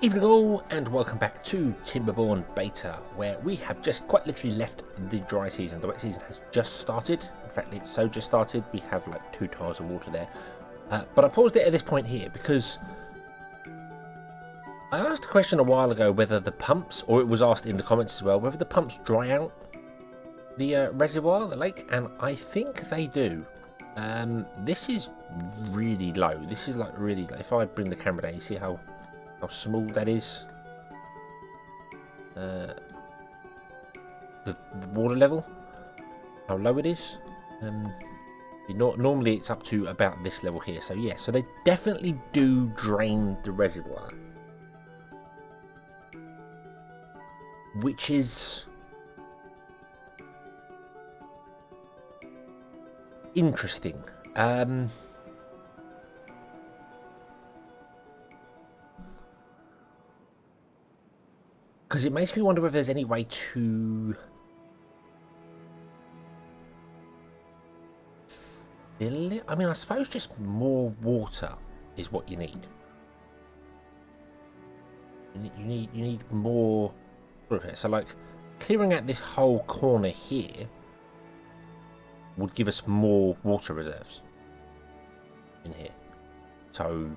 Evening all, and welcome back to Timberborn Beta, where we have just quite literally left the dry season. The wet season has just started. In fact, it's so just started, we have like 2 tiles of water there. But I paused it at this point here because I asked a question a while ago whether the pumps, or it was asked in the comments as well, whether the pumps dry out the reservoir, the lake, and I think they do. This is really low. This is like really low. If I bring the camera down, you see how small that is. The water level, how low it is. Normally it's up to about this level here. So yeah, so they definitely do drain the reservoir, which is interesting. Because it makes me wonder whether there's any way to fill it. I mean, I suppose just more water is what you need. You need more. So like clearing out this whole corner here would give us more water reserves in here. So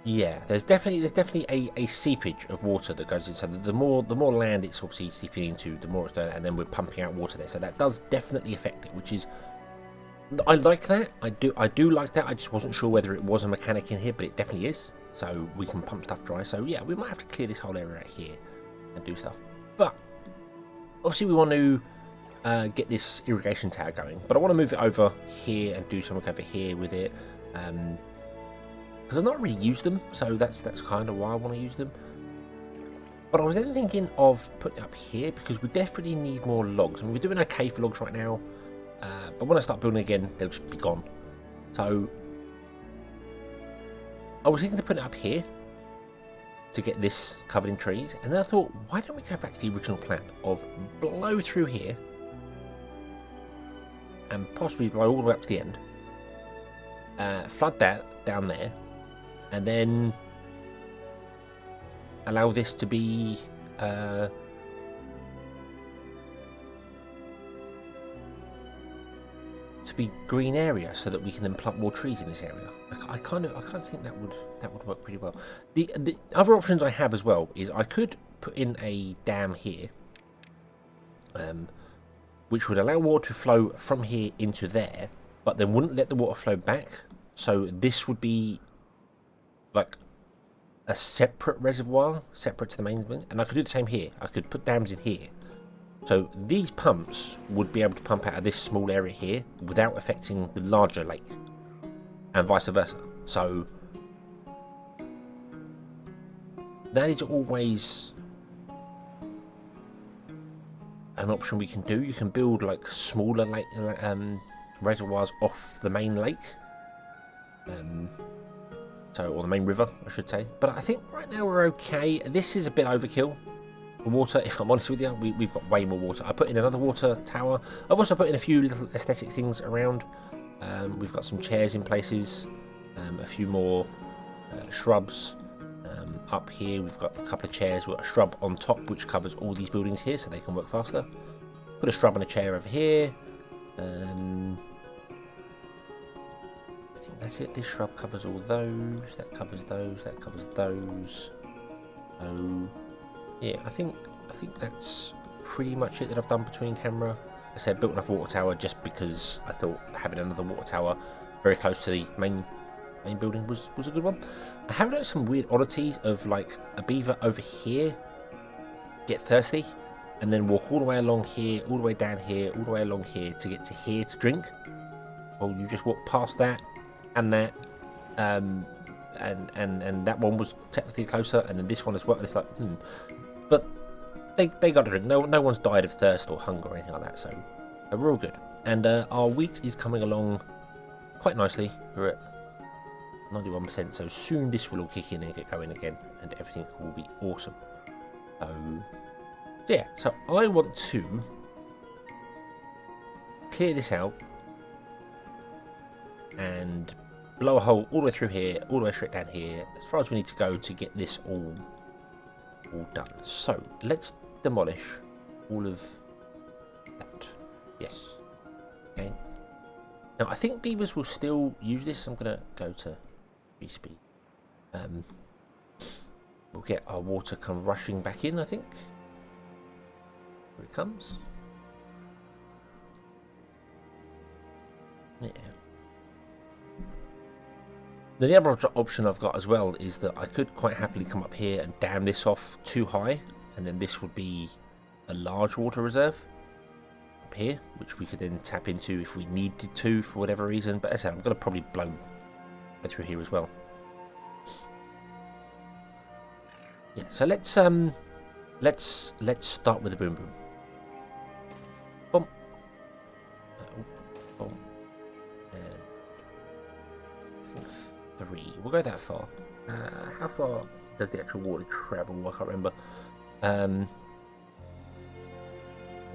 yeah, there's definitely a seepage of water that goes in. So the more land it's obviously seeping into, the more it's going, and then we're pumping out water there. So that does definitely affect it, which is, I like that. I do like that. I just wasn't sure whether it was a mechanic in here, but it definitely is. So we can pump stuff dry. So yeah, we might have to clear this whole area out here and do stuff. But obviously we want to get this irrigation tower going. But I want to move it over here and do something over here with it. Because I've not really used them, so that's kind of why I want to use them. But I was then thinking of putting it up here because we definitely need more logs. I mean, we're doing okay for logs right now, but when I start building again, they'll just be gone. So I was thinking to put it up here to get this covered in trees, and then I thought, why don't we go back to the original plan of blow through here and possibly blow all the way up to the end, flood that down there, and then allow this to be green area, so that we can then plant more trees in this area. I kind of think that would work pretty well. The other options I have as well is I could put in a dam here, which would allow water to flow from here into there, but then wouldn't let the water flow back. So this would be like a separate reservoir, separate to the main one. And I could do the same here. I could put dams in here. So these pumps would be able to pump out of this small area here without affecting the larger lake, and vice versa. So that is always an option we can do. You can build like smaller lake reservoirs off the main lake. Or the main river, I should say. But I think right now we're okay. This is a bit overkill for water, if I'm honest with you. We've got way more water. I put in another water tower. I've also put in a few little aesthetic things around. We've got some chairs in places, a few more shrubs. Up here we've got a couple of chairs. We've got a shrub on top which covers all these buildings here so they can work faster. Put a shrub and a chair over here. That's it. This shrub covers all those. That covers those. That covers those. So yeah, I think that's pretty much it that I've done between camera. I said built enough water tower just because I thought having another water tower very close to the main building was a good one. I have noticed some weird oddities of like a beaver over here get thirsty and then walk all the way along here, all the way down here, all the way along here to get to here to drink. Well, you just walk past that and that, and that one was technically closer, and then this one as well. And it's like, but they got to drink. No one's died of thirst or hunger or anything like that. So we're all good. And our wheat is coming along quite nicely. We're at 91%. So soon this will all kick in and get going again, and everything will be awesome. So yeah. So I want to clear this out and blow a hole all the way through here, all the way straight down here, as far as we need to go to get this all done. So let's demolish all of that. Yes. Okay. Now I think beavers will still use this. I'm gonna go to 3 speed. We'll get our water come rushing back in, I think. Here it comes. Yeah. Now the other option I've got as well is that I could quite happily come up here and dam this off too high, and then this would be a large water reserve up here, which we could then tap into if we needed to for whatever reason. But as I said, I'm going to probably blow through here as well. Yeah, so let's start with the boom boom. Boom. Boom. And 3. We'll go that far. How far does the actual water travel? I can't remember.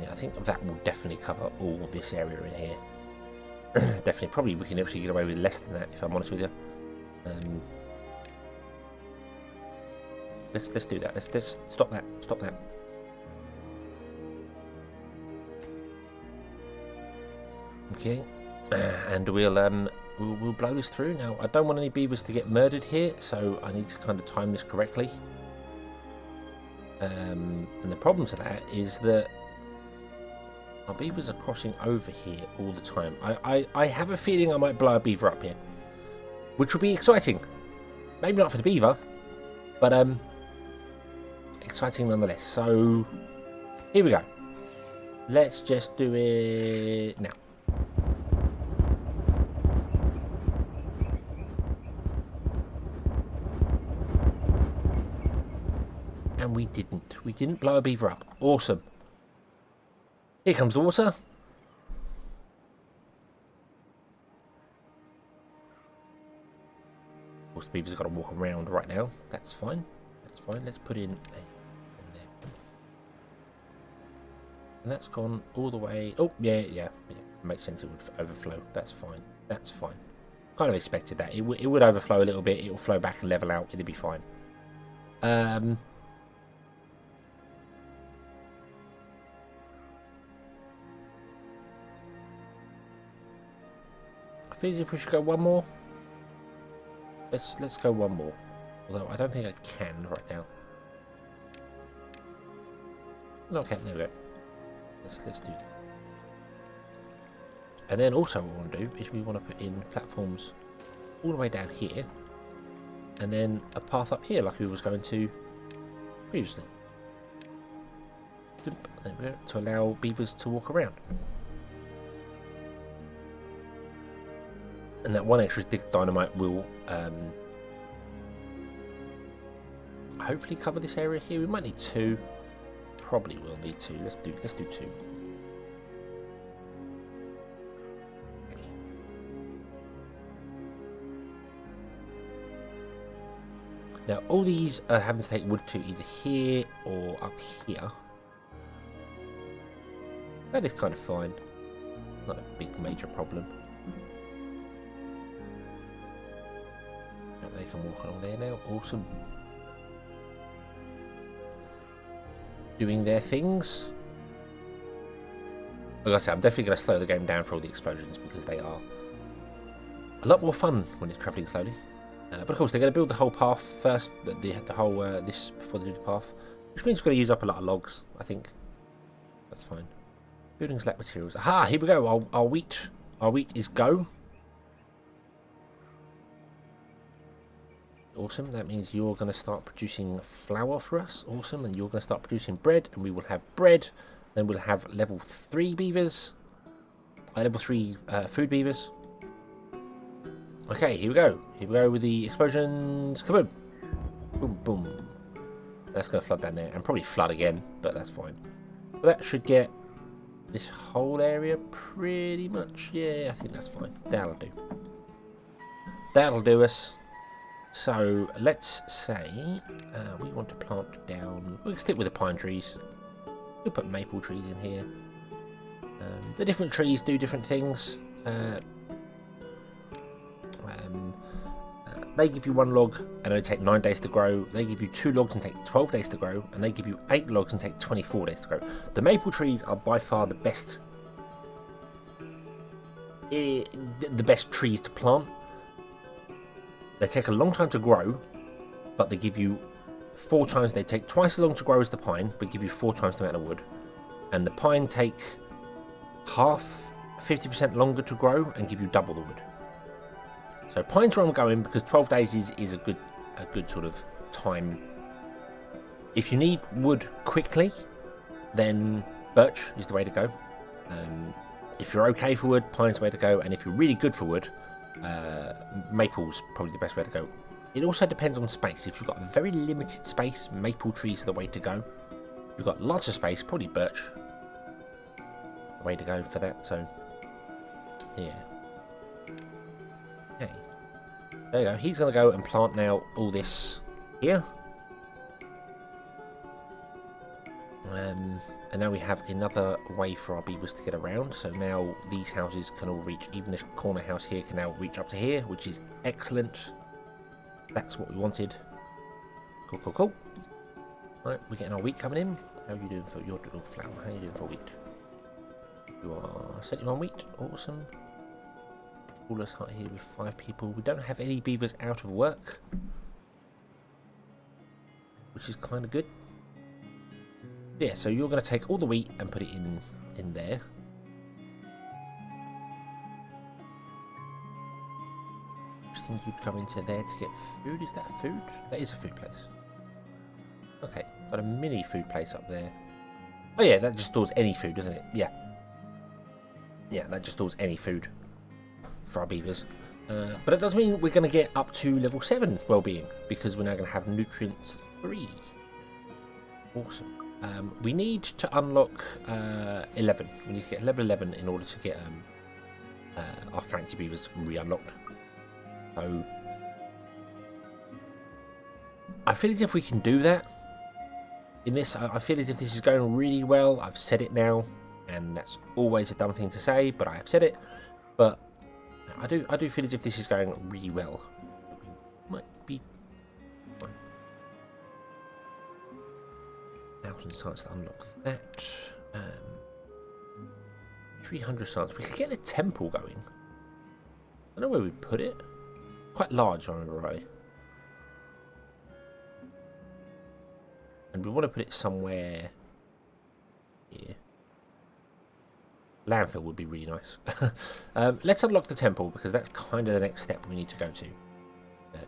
Yeah, I think that will definitely cover all of this area in here. Definitely, probably we can actually get away with less than that, if I'm honest with you. Let's do that. Let's stop that. Stop that. Okay, and we'll blow this through. Now I don't want any beavers to get murdered here, so I need to kind of time this correctly. And the problem to that is that our beavers are crossing over here all the time. I have a feeling I might blow a beaver up here, which would be exciting. Maybe not for the beaver, but exciting nonetheless. So here we go. Let's just do it now. And we didn't blow a beaver up. Awesome. Here comes the water. Of course, the beavers have got to walk around right now. That's fine. That's fine. Let's put in a there. And that's gone all the way. Oh, yeah. Makes sense. It would overflow. That's fine. That's fine. Kind of expected that. It would overflow a little bit. It will flow back and level out. It'll be fine. I feel as if we should go one more. Let's go one more. Although I don't think I can right now. No, I can't. There we go. Let's do that. And then also what we want to do is we want to put in platforms all the way down here, and then a path up here like we was going to previously. There we go, to allow beavers to walk around. And that one extra dig dynamite will hopefully cover this area here. We might need 2. Probably will need 2. Let's do 2. Okay. Now all these are having to take wood to either here or up here. That is kind of fine. Not a big major problem. They can walk along there now. Awesome. Doing their things. Like I said, I'm definitely going to slow the game down for all the explosions because they are a lot more fun when it's travelling slowly. But of course, they're going to build the whole path first, the whole this before they do the path, which means we're going to use up a lot of logs. I think that's fine. Building slack materials. Aha! Here we go. Our wheat is go. Awesome, that means you're going to start producing flour for us. Awesome, and you're going to start producing bread, and we will have bread. Then we'll have level 3 beavers. Level 3 food beavers. Okay, here we go. Here we go with the explosions. Kaboom! Boom, boom. That's going to flood down there, and probably flood again, but that's fine. So that should get this whole area pretty much. Yeah, I think that's fine. That'll do. That'll do us. So let's say we want to plant down. We'll stick with the pine trees. We'll put maple trees in here. The different trees do different things. they give you 1 log and they take 9 days to grow. They give you 2 logs and take 12 days to grow, and they give you 8 logs and take 24 days to grow. The maple trees are by far the best trees to plant. They take a long time to grow, but they give you 4 times. They take twice as long to grow as the pine, but give you 4 times the amount of wood. And the pine take 50% longer to grow and give you double the wood. So pine's where I'm going, because 12 days is a good sort of time. If you need wood quickly, then birch is the way to go. If you're okay for wood, pine's the way to go. And if you're really good for wood, maple's probably the best way to go. It also depends on space. If you've got very limited space, maple trees are the way to go. If you've got lots of space, probably birch the way to go for that. So yeah. Okay. There you go. He's going to go and plant now all this here. And now we have another way for our beavers to get around. So now these houses can all reach, even this corner house here can now reach up to here, which is excellent. That's what we wanted. Cool, cool, cool. Right, we're getting our wheat coming in. How are you doing for your little flower? How are you doing for wheat? You are 71 wheat. Awesome. All us out here with 5 people. We don't have any beavers out of work, which is kind of good. Yeah, so you're going to take all the wheat and put it in there. I think you'd come into there to get food. Is that food? That is a food place. Okay, got a mini food place up there. Oh yeah, that just stores any food, doesn't it? Yeah. Yeah, that just stores any food for our beavers. But it does mean we're going to get up to level 7 well-being, because we're now going to have nutrients 3. Awesome. We need to unlock 11. We need to get level 11 in order to get our fancy beavers re-unlocked. So I feel as if we can do that in this. I feel as if this is going really well. I've said it now, and that's always a dumb thing to say, but I have said it. But I do feel as if this is going really well. We might be 1,000 science to unlock that. 300 science. We could get a temple going. I don't know where we'd put it. Quite large, if I remember right. And we want to put it somewhere here. Landfill would be really nice. Let's unlock the temple, because that's kind of the next step we need to go to.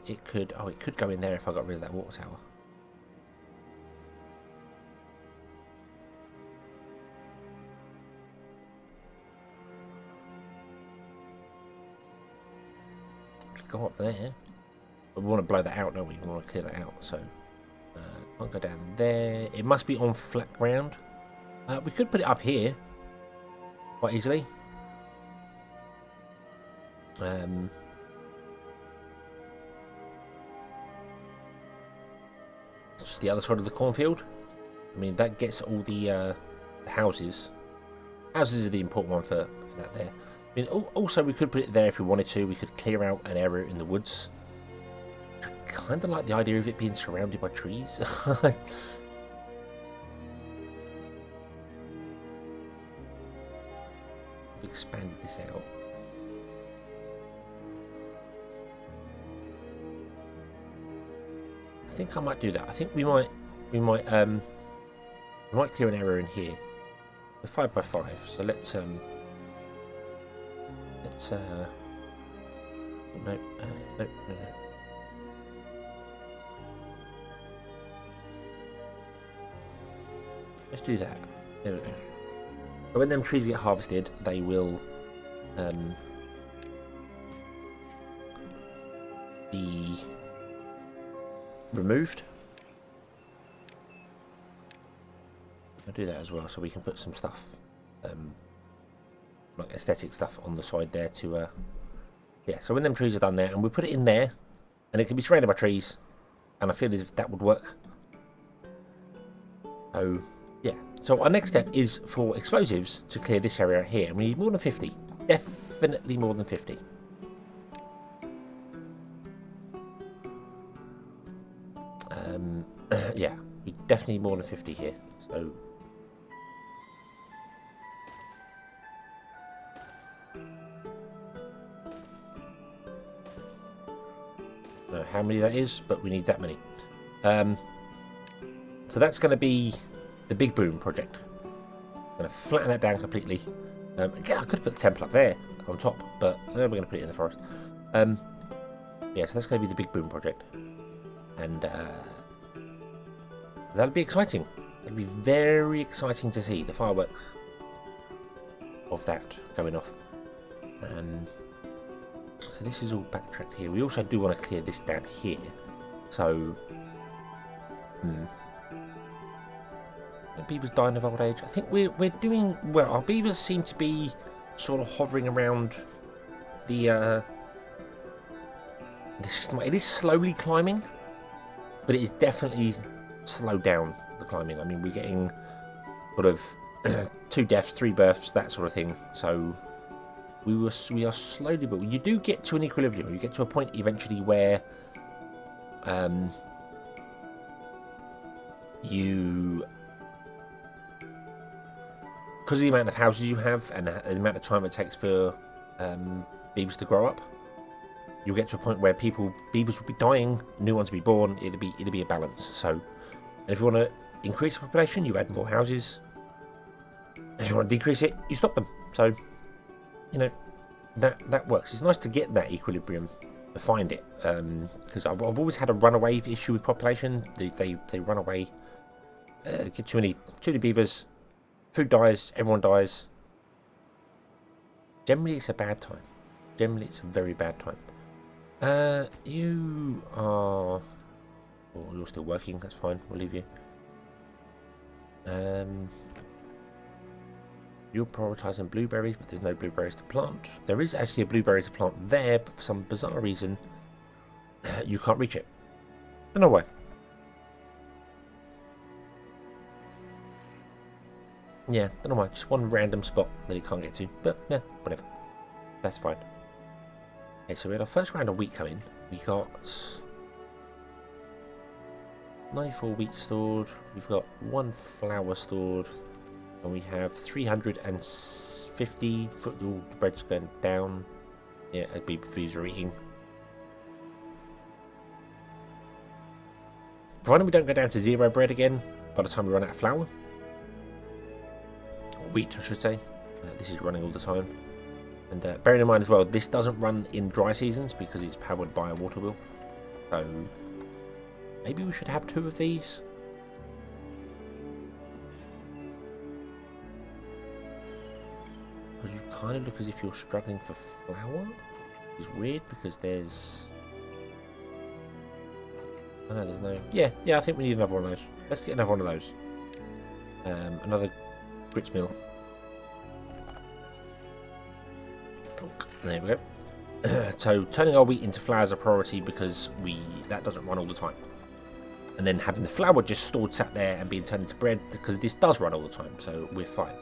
It could go in there if I got rid of that water tower. Go up there, but we want to blow that out, don't we? We want to clear that out, so can't go down there. It must be on flat ground. We could put it up here quite easily. Just the other side of the cornfield. I mean, that gets all the houses. Houses are the important one for that there. I mean, also we could put it there if we wanted to. We could clear out an area in the woods. I kind of like the idea of it being surrounded by trees. We've expanded this out. I think I might do that. I think we might clear an area in here. The 5x5. So let's no. Let's do that. There we go. So when them trees get harvested, they will be removed. I'll do that as well, so we can put some stuff, like aesthetic stuff on the side there to, yeah, so when them trees are done there, and we put it in there, and it can be surrounded by trees, and I feel as if that would work. So, yeah. So our next step is for explosives to clear this area here, and we need more than 50. Definitely more than 50. yeah, we definitely need more than 50 here. So I don't know how many that is, but we need that many. So that's going to be the big boom project. I'm going to flatten that down completely. Again, I could have put the temple up there on top, but we're going to put it in the forest. Yeah, so that's going to be the big boom project. And that'll be exciting. It'll be very exciting to see the fireworks of that going off. So this is all backtracked here. We also do want to clear this down here. So, the beavers dying of old age. I think we're doing well. Our beavers seem to be sort of hovering around the system. It is slowly climbing, but it is definitely slowed down the climbing. I mean, we're getting sort of 2 deaths, 3 births, that sort of thing. So we are slowly, but you do get to an equilibrium. You get to a point eventually where you, because of the amount of houses you have and the amount of time it takes for beavers to grow up, you'll get to a point where beavers will be dying, new ones will be born. It'll be a balance. So, if you want to increase the population, you add more houses. If you want to decrease it, you stop them. So, you know, that works. It's nice to get that equilibrium, to find it, because I've always had a runaway issue with population. They run away, get too many beavers, food dies, everyone dies. Generally, it's a bad time. Generally, it's a very bad time. You are... Oh, you're still working, that's fine, we'll leave you. You're prioritising blueberries, but there's no blueberries to plant. There is actually a blueberry to plant there, but for some bizarre reason, you can't reach it. Don't know why. Yeah, don't know why. Just one random spot that he can't get to. But, yeah, whatever. That's fine. Okay, so we had our first round of wheat coming. We got 94 wheat stored. We've got 1 flour stored. And we have 350 foot. Ooh, the bread's going down. Yeah, as beavers are eating. Provided we don't go down to 0 bread again by the time we run out of flour. Or wheat, I should say. This is running all the time. And bearing in mind as well, this doesn't run in dry seasons because it's powered by a water wheel. So maybe we should have 2 of these. Because you kind of look as if you're struggling for flour. It's weird because there's... I know there's no... Yeah, I think we need another one of those. Let's get another one of those. Another grits mill. There we go. So turning our wheat into flour is a priority because that doesn't run all the time. And then having the flour just stored, sat there and being turned into bread, because this does run all the time, so we're fine.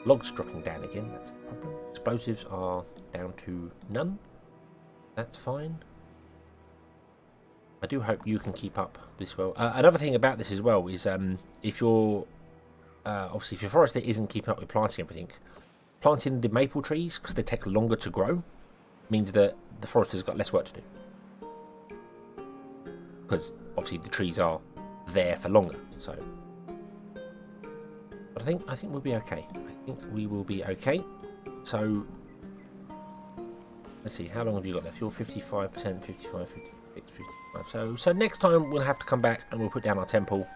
Logs dropping down again, that's a problem. Explosives are down to none. That's fine. I do hope you can keep up this well. Another thing about this as well is if you're obviously if your forester isn't keeping up with planting everything, planting the maple trees, because they take longer to grow, means that the forester's got less work to do. Because obviously the trees are there for longer, so. But I think we'll be okay. I think we will be okay. So let's see, how long have you got left? You're 55%, 55, 56, 55. So next time we'll have to come back and we'll put down our temple.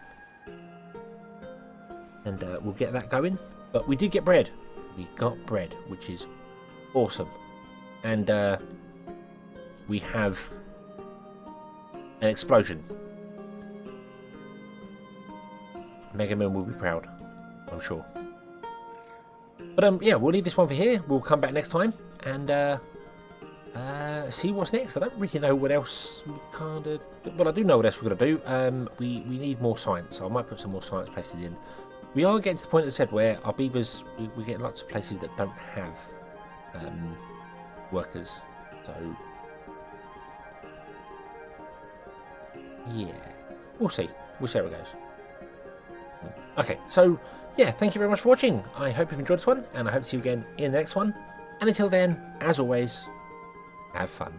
And we'll get that going. But we did get bread. We got bread, which is awesome. And we have an explosion. Mega Man will be proud, I'm sure. But yeah, we'll leave this one for here. We'll come back next time and see what's next. I don't really know what else we kind of... Well, I do know what else we're going to do. We need more science, so I might put some more science places in. We are getting to the point, as I said, where our beavers, we get lots of places that don't have workers. So, yeah, we'll see. We'll see how it goes. Okay, so yeah, thank you very much for watching. I hope you've enjoyed this one, and I hope to see you again in the next one. And until then, as always, have fun.